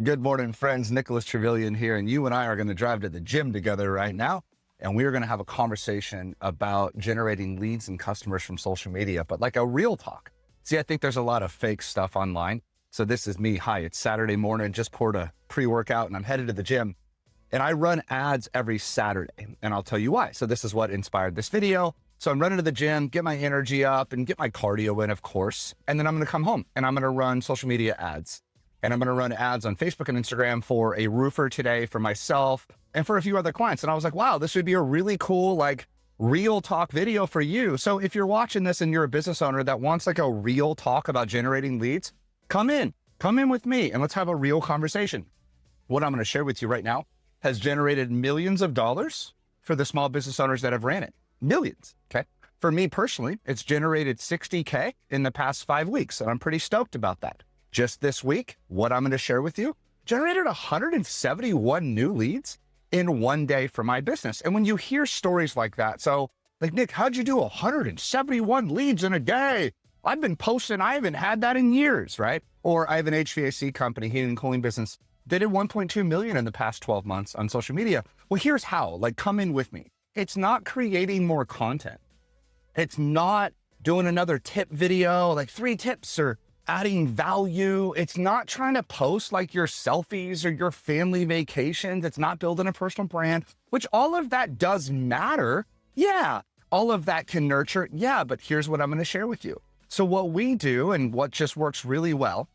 Good morning, friends. Nicholas Trevillian here, and you and I are going to drive to the gym together right now, and we are going to have a conversation about generating leads and customers from social media, but like a real talk. See, I think there's a lot of fake stuff online. So this is me. Hi, it's Saturday morning, just poured a pre-workout, and I'm headed to the gym, and I run ads every Saturday, and I'll tell you why. So this is what inspired this video. So I'm running to the gym, get my energy up, and get my cardio in, of course, and then I'm going to come home, and I'm going to run social media ads. And I'm going to run ads on Facebook and Instagram for a roofer today, for myself, and for a few other clients. And I was like, wow, this would be a really cool, like, real talk video for you. So if you're watching this and you're a business owner that wants like a real talk about generating leads, come in with me and let's have a real conversation. What I'm going to share with you right now has generated millions of dollars for the small business owners that have ran it. Millions. Okay. For me personally, it's generated 60K in the past 5 weeks. And I'm pretty stoked about that. Just this week, what I'm going to share with you generated 171 new leads in one day for my business. And when you hear stories like that, so like, Nick, how'd you do 171 leads in a day? I've been posting, I haven't had that in years, right? Or I have an HVAC company, heating and cooling business. They did 1.2 million in the past 12 months on social media. Well, here's how, like, come in with me. It's not creating more content. It's not doing another tip video, like 3 tips or adding value. It's not trying to post like your selfies or your family vacations. It's not building a personal brand, which all of that does matter. Yeah, all of that can nurture. Yeah, but here's what I'm going to share with you. So what we do and what just works really well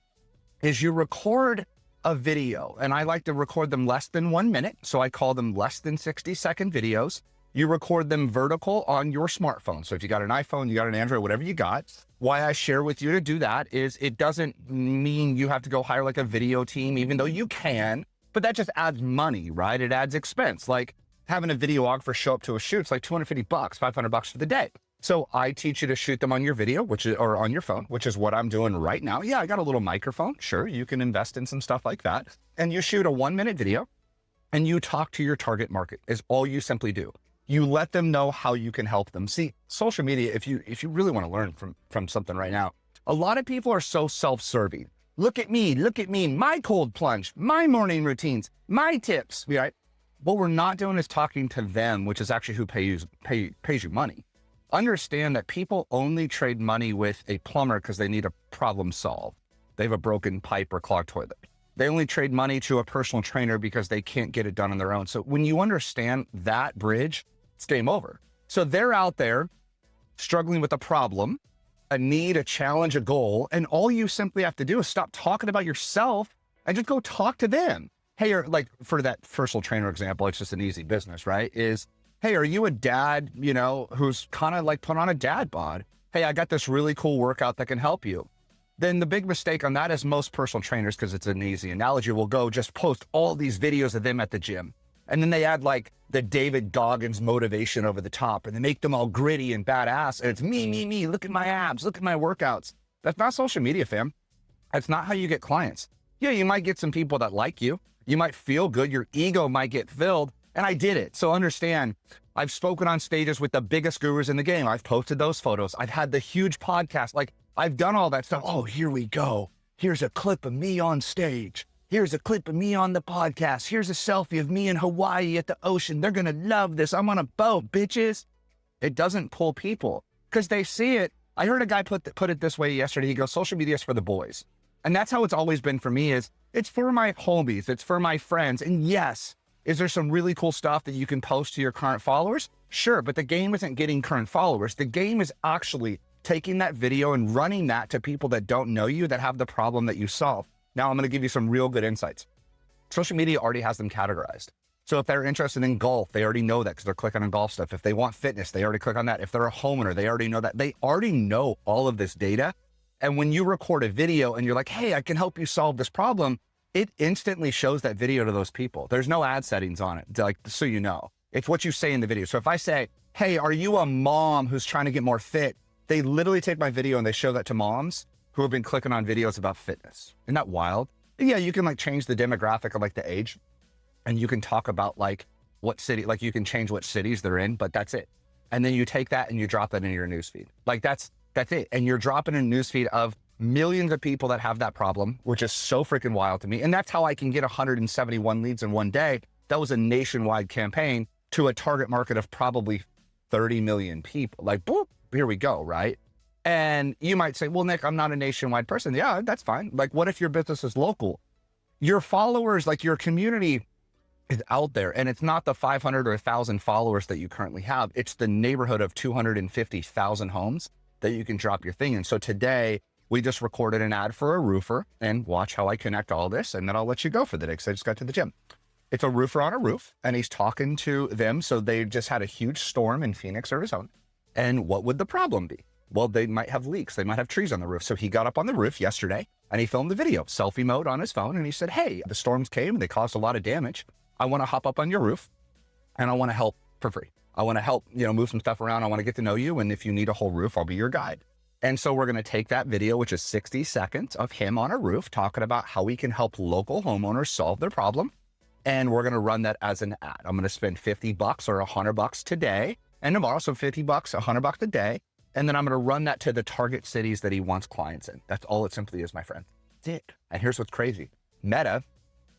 is you record a video, and I like to record them less than 1 minute. So I call them less than 60-second videos. You record them vertical on your smartphone. So if you got an iPhone, you got an Android, whatever you got. Why I share with you to do that is it doesn't mean you have to go hire like a video team, even though you can, but that just adds money, right? It adds expense. Like having a videographer show up to a shoot, it's like $250, $500 for the day. So I teach you to shoot them on your video, or on your phone, which is what I'm doing right now. Yeah, I got a little microphone. Sure, you can invest in some stuff like that. And you shoot a 1-minute video and you talk to your target market is all you simply do. You let them know how you can help them. See, social media, if you really want to learn from something right now, a lot of people are so self-serving. Look at me, my cold plunge, my morning routines, my tips, right? What we're not doing is talking to them, which is actually who pays you money. Understand that people only trade money with a plumber because they need a problem solved. They have a broken pipe or clogged toilet. They only trade money to a personal trainer because they can't get it done on their own. So when you understand that bridge, it's game over. So they're out there struggling with a problem, a need, a challenge, a goal. And all you simply have to do is stop talking about yourself and just go talk to them. Hey, or like for that personal trainer example, it's just an easy business, right? Is, hey, are you a dad, who's kind of like put on a dad bod? Hey, I got this really cool workout that can help you. Then the big mistake on that is most personal trainers, because it's an easy analogy, will go just post all these videos of them at the gym. And then they add like the David Goggins motivation over the top, and they make them all gritty and badass. And it's me, look at my abs, look at my workouts. That's not social media, fam. That's not how you get clients. Yeah, you might get some people that like you. You might feel good. Your ego might get filled. And I did it. So understand, I've spoken on stages with the biggest gurus in the game. I've posted those photos. I've had the huge podcast. Like, I've done all that stuff. Oh, here we go. Here's a clip of me on stage. Here's a clip of me on the podcast. Here's a selfie of me in Hawaii at the ocean. They're going to love this. I'm on a boat, bitches. It doesn't pull people because they see it. I heard a guy put it this way yesterday. He goes, social media is for the boys. And that's how it's always been for me, is it's for my homies. It's for my friends. And yes, is there some really cool stuff that you can post to your current followers? Sure. But the game isn't getting current followers. The game is actually taking that video and running that to people that don't know you, that have the problem that you solve. Now I'm going to give you some real good insights. Social media already has them categorized. So if they're interested in golf, they already know that because they're clicking on golf stuff. If they want fitness, they already click on that. If they're a homeowner, they already know that. They already know all of this data. And when you record a video and you're like, hey, I can help you solve this problem, it instantly shows that video to those people. There's no ad settings on it, like, so you know. It's what you say in the video. So if I say, hey, are you a mom who's trying to get more fit? They literally take my video and they show that to moms who have been clicking on videos about fitness. Isn't that wild? And yeah, you can like change the demographic of like the age, and you can talk about like what city, like you can change what cities they're in, but that's it. And then you take that and you drop that into your newsfeed. Like that's it. And you're dropping in a newsfeed of millions of people that have that problem, which is so freaking wild to me. And that's how I can get 171 leads in one day. That was a nationwide campaign to a target market of probably 30 million people. Like, boop, here we go, right? And you might say, well, Nick, I'm not a nationwide person. Yeah, that's fine. Like, what if your business is local? Your followers, like your community is out there, and it's not the 500 or 1,000 followers that you currently have. It's the neighborhood of 250,000 homes that you can drop your thing in. So today we just recorded an ad for a roofer, and watch how I connect all this. And then I'll let you go for the day because I just got to the gym. It's a roofer on a roof, and he's talking to them. So they just had a huge storm in Phoenix, Arizona. And what would the problem be? Well, they might have leaks. They might have trees on the roof. So he got up on the roof yesterday and he filmed the video, selfie mode on his phone. And he said, hey, the storms came and they caused a lot of damage. I want to hop up on your roof and I want to help for free. I want to help, move some stuff around. I want to get to know you. And if you need a whole roof, I'll be your guide. And so we're going to take that video, which is 60 seconds of him on a roof talking about how we can help local homeowners solve their problem. And we're going to run that as an ad. I'm going to spend $50 or $100 today and tomorrow. So $50, $100 a day. And then I'm going to run that to the target cities that he wants clients in. That's all it simply is, my friend. That's it. And here's what's crazy. Meta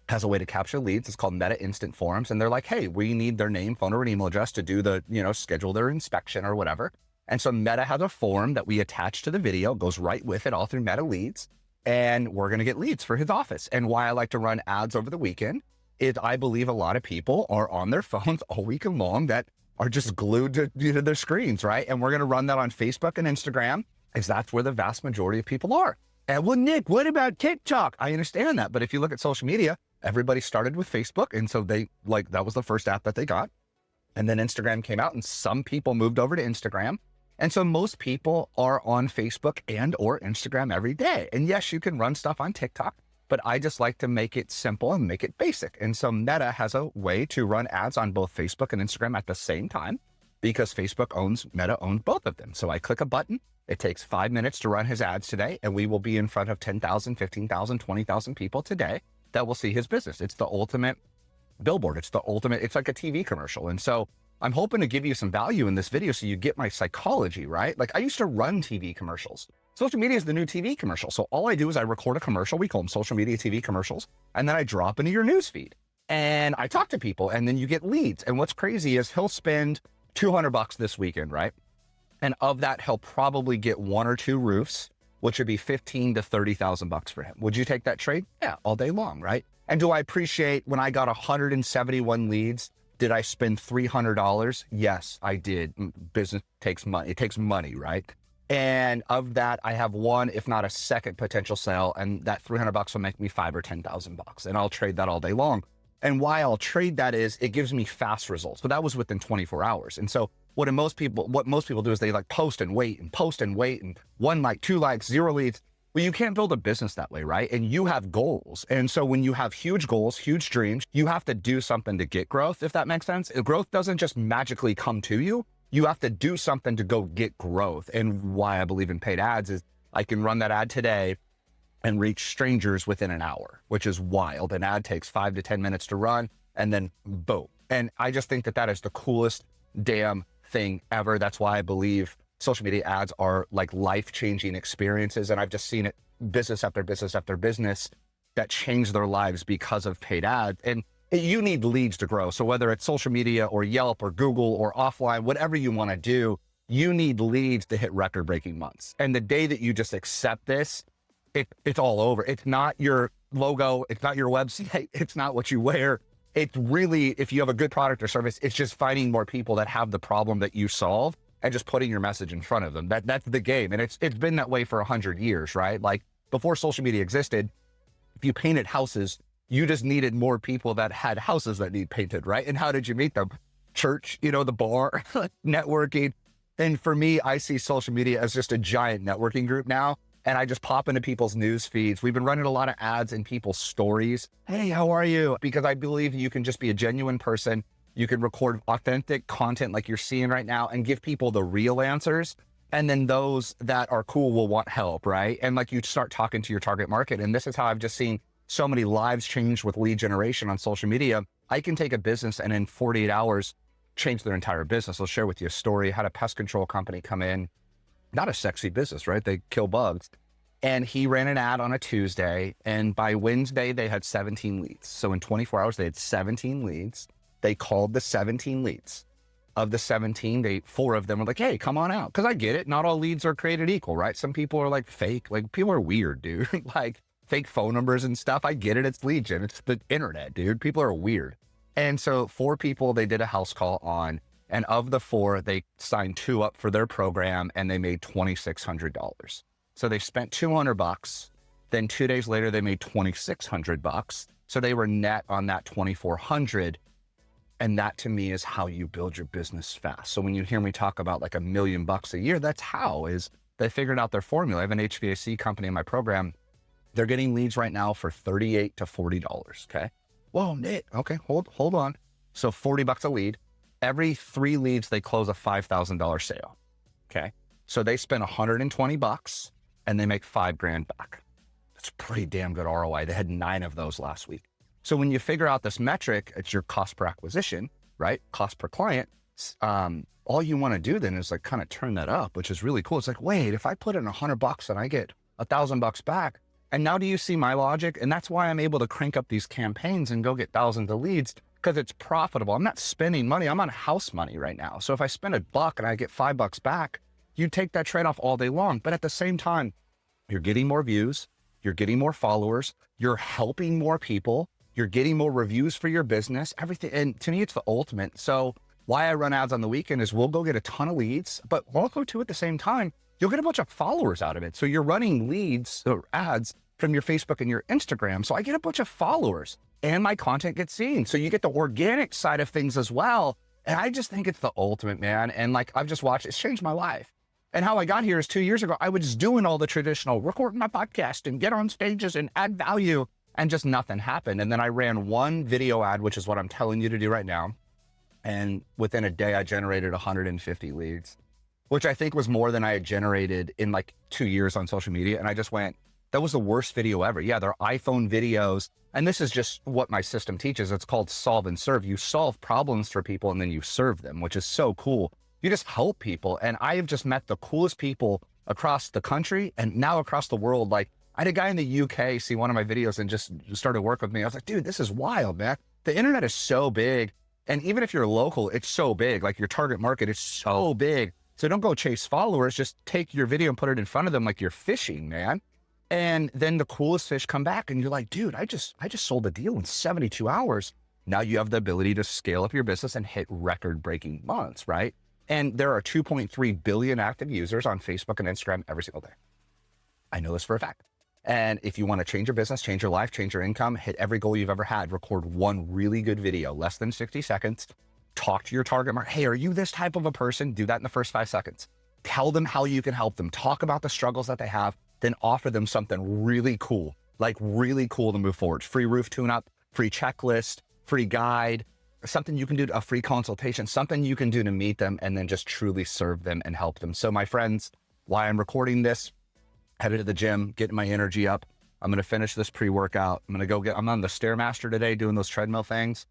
has a way to capture leads. It's called Meta Instant Forms. And they're like, hey, we need their name, phone, or an email address to do the, schedule their inspection or whatever. And so Meta has a form that we attach to the video, goes right with it all through Meta Leads. And we're going to get leads for his office. And why I like to run ads over the weekend is I believe a lot of people are on their phones all weekend long that are just glued to their screens, right? And we're going to run that on Facebook and Instagram, because that's where the vast majority of people are. And well, Nick, what about TikTok? I understand that. But if you look at social media, everybody started with Facebook. And so that was the first app that they got. And then Instagram came out and some people moved over to Instagram. And so most people are on Facebook and or Instagram every day. And yes, you can run stuff on TikTok, but I just like to make it simple and make it basic. And so Meta has a way to run ads on both Facebook and Instagram at the same time, because Meta owns both of them. So I click a button, it takes 5 minutes to run his ads today, and we will be in front of 10,000, 15,000, 20,000 people today that will see his business. It's the ultimate billboard. It's like a TV commercial. And so I'm hoping to give you some value in this video so you get my psychology, right? Like I used to run TV commercials. Social media is the new TV commercial. So all I do is I record a commercial. We call them social media TV commercials. And then I drop into your newsfeed and I talk to people and then you get leads. And what's crazy is he'll spend $200 this weekend, right? And of that, he'll probably get 1 or 2 roofs, which would be $15,000 to $30,000 for him. Would you take that trade? Yeah, all day long, right? And do I appreciate when I got 171 leads, did I spend $300? Yes, I did. Business takes money. It takes money, right? And of that, I have one, if not a second potential sale. And that $300 will make me $5,000 or $10,000. And I'll trade that all day long. And why I'll trade that is it gives me fast results. But that was within 24 hours. And so what most people do is they like post and wait and 1 like, 2 likes, 0 leads. Well, you can't build a business that way, right? And you have goals. And so when you have huge goals, huge dreams, you have to do something to get growth, if that makes sense. Growth doesn't just magically come to you. You have to do something to go get growth. And why I believe in paid ads is I can run that ad today and reach strangers within an hour, which is wild. An ad takes 5 to 10 minutes to run and then boom. And I just think that is the coolest damn thing ever. That's why I believe social media ads are like life-changing experiences. And I've just seen it business after business after business that change their lives because of paid ads. And you need leads to grow. So whether it's social media or Yelp or Google or offline, whatever you want to do, you need leads to hit record-breaking months. And the day that you just accept this, it's all over. It's not your logo. It's not your website. It's not what you wear. It's really, if you have a good product or service, it's just finding more people that have the problem that you solve and just putting your message in front of them. That's the game. And it's been that way for 100 years, right? Like before social media existed, if you painted houses, you just needed more people that had houses that need painted, right? And how did you meet them? Church, the bar, networking. And for me, I see social media as just a giant networking group now. And I just pop into people's news feeds. We've been running a lot of ads in people's stories. Hey, how are you? Because I believe you can just be a genuine person. You can record authentic content like you're seeing right now and give people the real answers. And then those that are cool will want help, right? And like you start talking to your target market. And this is how I've just seen so many lives change with lead generation on social media. I can take a business and in 48 hours, change their entire business. I'll share with you a story. I had a pest control company come in, not a sexy business, right? They kill bugs. And he ran an ad on a Tuesday, and by Wednesday, they had 17 leads. So in 24 hours, they had 17 leads. They called the 17 leads. Of the 17, 4 of them were like, hey, come on out. Because I get it. Not all leads are created equal, right? Some people are like fake. Like, people are weird, dude. Like fake phone numbers and stuff. I get it. It's lead gen. It's the internet, dude. People are weird. And so 4 people they did a house call on. And of the 4, they signed 2 up for their program, and they made $2,600. So they spent $200. Then 2 days later, they made $2,600. So they were net on that $2,400. And that to me is how you build your business fast. So when you hear me talk about like $1 million a year, that's how is they figured out their formula. I have an HVAC company in my program. They're getting leads right now for $38 to $40. Okay. Whoa, Nick. Okay. Hold on. So $40 a lead. Every 3 leads, they close a $5,000 sale. Okay. So they spend $120 and they make $5,000 back. That's pretty damn good ROI. They had 9 of those last week. So when you figure out this metric, it's your cost per acquisition, right? Cost per client. All you want to do then is like kind of turn that up, which is really cool. It's like, wait, if I put in $100 and I get $1,000 back, and now do you see my logic? And that's why I'm able to crank up these campaigns and go get thousands of leads, because it's profitable. I'm not spending money. I'm on house money right now. So if I spend $1 and I get $5 back, you take that trade-off all day long. But at the same time, you're getting more views, you're getting more followers, you're helping more people, you're getting more reviews for your business, everything. And to me, it's the ultimate. So why I run ads on the weekend is we'll go get a ton of leads, but also too at the same time, you'll get a bunch of followers out of it. So you're running leads or ads from your Facebook and your Instagram. So I get a bunch of followers and my content gets seen. So you get the organic side of things as well. And I just think it's the ultimate, man. And like, I've just watched, it's changed my life. And how I got here is 2 years ago, I was just doing all the traditional recording my podcast and get on stages and add value. And just nothing happened. And then I ran one video ad, which is what I'm telling you to do right now. And within a day, I generated 150 leads, which I think was more than I had generated in like 2 years on social media. And I just went, that was the worst video ever. Yeah, they're iPhone videos. And this is just what my system teaches. It's called solve and serve. You solve problems for people and then you serve them, which is so cool. You just help people. And I have just met the coolest people across the country and now across the world. Like, I had a guy in the UK see one of my videos and just started work with me. I was like, dude, this is wild, man. The internet is so big. And even if you're local, it's so big. Like your target market is so big. So don't go chase followers. Just take your video and put it in front of them like you're fishing, man. And then the coolest fish come back and you're like, dude, I just sold a deal in 72 hours. Now you have the ability to scale up your business and hit record-breaking months, right? And there are 2.3 billion active users on Facebook and Instagram every single day. I know this for a fact. And if you want to change your business, change your life, change your income, hit every goal you've ever had, record one really good video, less than 60 seconds, talk to your target market. Hey, are you this type of a person? Do that in the first 5 seconds. Tell them how you can help them. Talk about the struggles that they have, then offer them something really cool, like really cool to move forward. Free roof tune-up, free checklist, free guide, something you can do, a free consultation, something you can do to meet them and then just truly serve them and help them. So my friends, why I'm recording this, headed to the gym, getting my energy up. I'm going to finish this pre-workout. I'm on the Stairmaster today doing those treadmill things.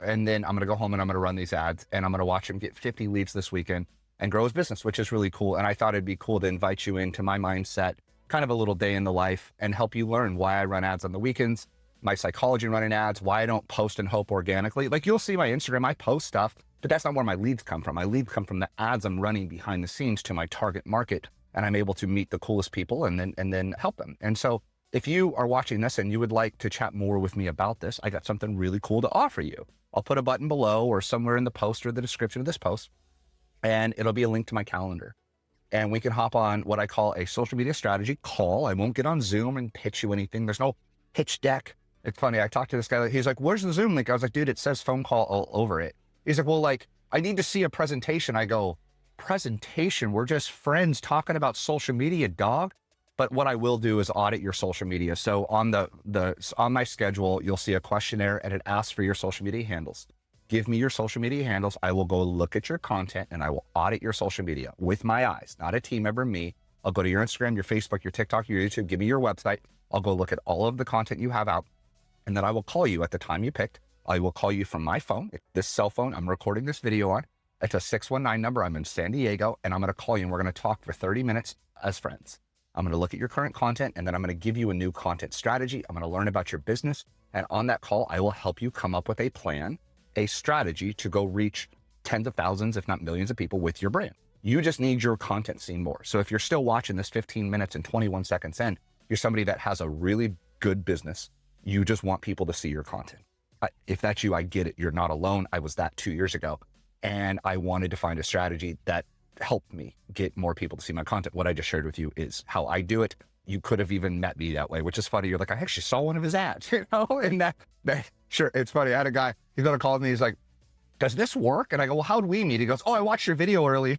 And then I'm going to go home and I'm going to run these ads and I'm going to watch him get 50 leads this weekend and grow his business, which is really cool. And I thought it'd be cool to invite you into my mindset, kind of a little day in the life and help you learn why I run ads on the weekends, my psychology running ads, why I don't post and hope organically. Like you'll see my Instagram, I post stuff, but that's not where my leads come from. My leads come from the ads I'm running behind the scenes to my target market. And I'm able to meet the coolest people and then help them. And so if you are watching this and you would like to chat more with me about this, I got something really cool to offer you. I'll put a button below or somewhere in the post or the description of this post, and it'll be a link to my calendar. And we can hop on what I call a social media strategy call. I won't get on Zoom and pitch you anything. There's no pitch deck. It's funny. I talked to this guy. He's like, where's the Zoom link? I was like, dude, it says phone call all over it. He's like, well, like, I need to see a presentation. I go, presentation? We're just friends talking about social media, dog. But what I will do is audit your social media. So on on my schedule, you'll see a questionnaire and it asks for your social media handles. Give me your social media handles. I will go look at your content and I will audit your social media with my eyes, not a team member, me. I'll go to your Instagram, your Facebook, your TikTok, your YouTube, give me your website. I'll go look at all of the content you have out. And then I will call you at the time you picked. I will call you from my phone, this cell phone I'm recording this video on. It's a 619 number. I'm in San Diego and I'm going to call you and we're going to talk for 30 minutes as friends. I'm going to look at your current content, and then I'm going to give you a new content strategy. I'm going to learn about your business. And on that call, I will help you come up with a plan, a strategy to go reach tens of thousands, if not millions of people with your brand. You just need your content seen more. So if you're still watching this 15 minutes and 21 seconds in, you're somebody that has a really good business. You just want people to see your content. If that's you, I get it. You're not alone. I was that 2 years ago. And I wanted to find a strategy that helped me get more people to see my content. What I just shared with you is how I do it. You could have even met me that way, which is funny. You're like, I actually saw one of his ads, and that sure. It's funny. I had a guy, he's going to call me. He's like, does this work? And I go, well, how'd we meet? He goes, oh, I watched your video early.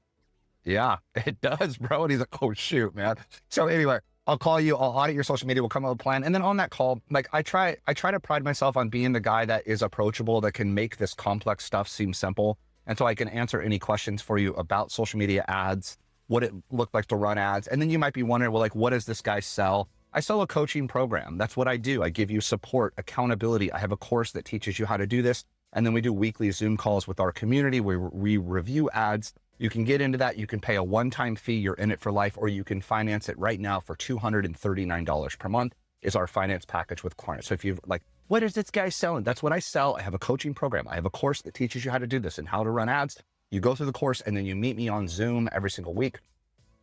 Yeah, it does, bro. And he's like, oh shoot, man. So anyway, I'll call you, I'll audit your social media, we'll come up with a plan. And then on that call, like I try to pride myself on being the guy that is approachable, that can make this complex stuff seem simple. And so I can answer any questions for you about social media ads, what it looked like to run ads. And then you might be wondering, well, like, what does this guy sell? I sell a coaching program. That's what I do. I give you support, accountability. I have a course that teaches you how to do this. And then we do weekly Zoom calls with our community where we review ads. You can get into that. You can pay a one-time fee. You're in it for life, or you can finance it right now for $239 per month is our finance package with clients. So if you've like, what is this guy selling? That's what I sell. I have a coaching program. I have a course that teaches you how to do this and how to run ads. You go through the course and then you meet me on Zoom every single week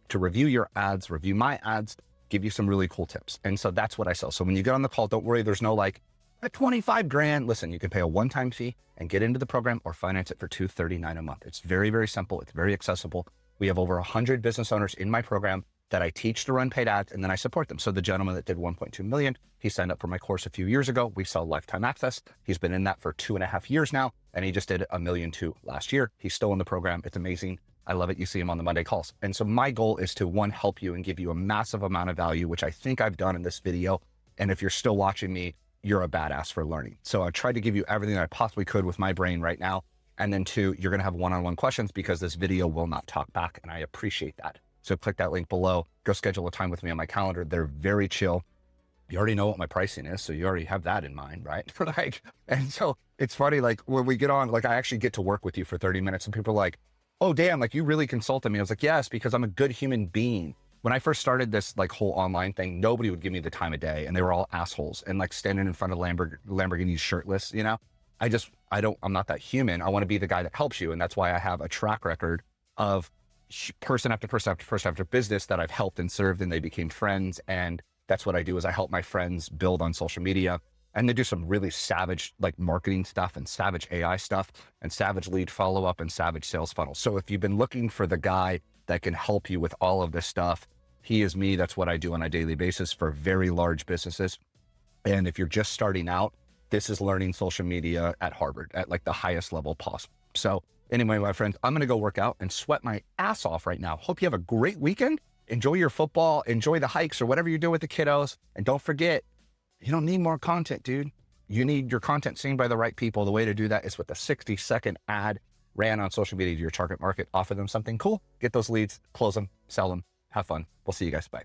to review your ads, review my ads, give you some really cool tips. And so that's what I sell. So when you get on the call, don't worry. There's no like, at 25 grand, listen, you can pay a one-time fee and get into the program or finance it for $239 a month. It's very, very simple. It's very accessible. We have over 100 business owners in my program that I teach to run paid ads, and then I support them. So the gentleman that did 1.2 million, he signed up for my course a few years ago. We sell lifetime access. He's been in that for 2.5 years now, and he just did $1.2 million last year. He's still in the program. It's amazing. I love it. You see him on the Monday calls. And so my goal is to, one, help you and give you a massive amount of value, which I think I've done in this video. And if you're still watching me, you're a badass for learning. So I tried to give you everything that I possibly could with my brain right now. And then two, you're going to have one-on-one questions because this video will not talk back. And I appreciate that. So click that link below, go schedule a time with me on my calendar. They're very chill. You already know what my pricing is. So you already have that in mind, right? Like, and so it's funny, like when we get on, like I actually get to work with you for 30 minutes and people are like, oh damn, like you really consulted me. I was like, yes, because I'm a good human being. When I first started this like whole online thing, nobody would give me the time of day and they were all assholes and like standing in front of Lamborghinis shirtless, you know? I'm not that human. I want to be the guy that helps you. And that's why I have a track record of person after person after person after business that I've helped and served, and they became friends. And that's what I do is I help my friends build on social media, and they do some really savage like marketing stuff and savage AI stuff and savage lead follow-up and savage sales funnels. So if you've been looking for the guy that can help you with all of this stuff, he is me. That's what I do on a daily basis for very large businesses. And if you're just starting out, this is learning social media at Harvard at like the highest level possible. So anyway, my friends, I'm going to go work out and sweat my ass off right now. Hope you have a great weekend. Enjoy your football, enjoy the hikes or whatever you do with the kiddos. And don't forget, you don't need more content, dude. You need your content seen by the right people. The way to do that is with a 60-second ad ran on social media to your target market. Offer them something cool, get those leads, close them, sell them, have fun. We'll see you guys. Bye.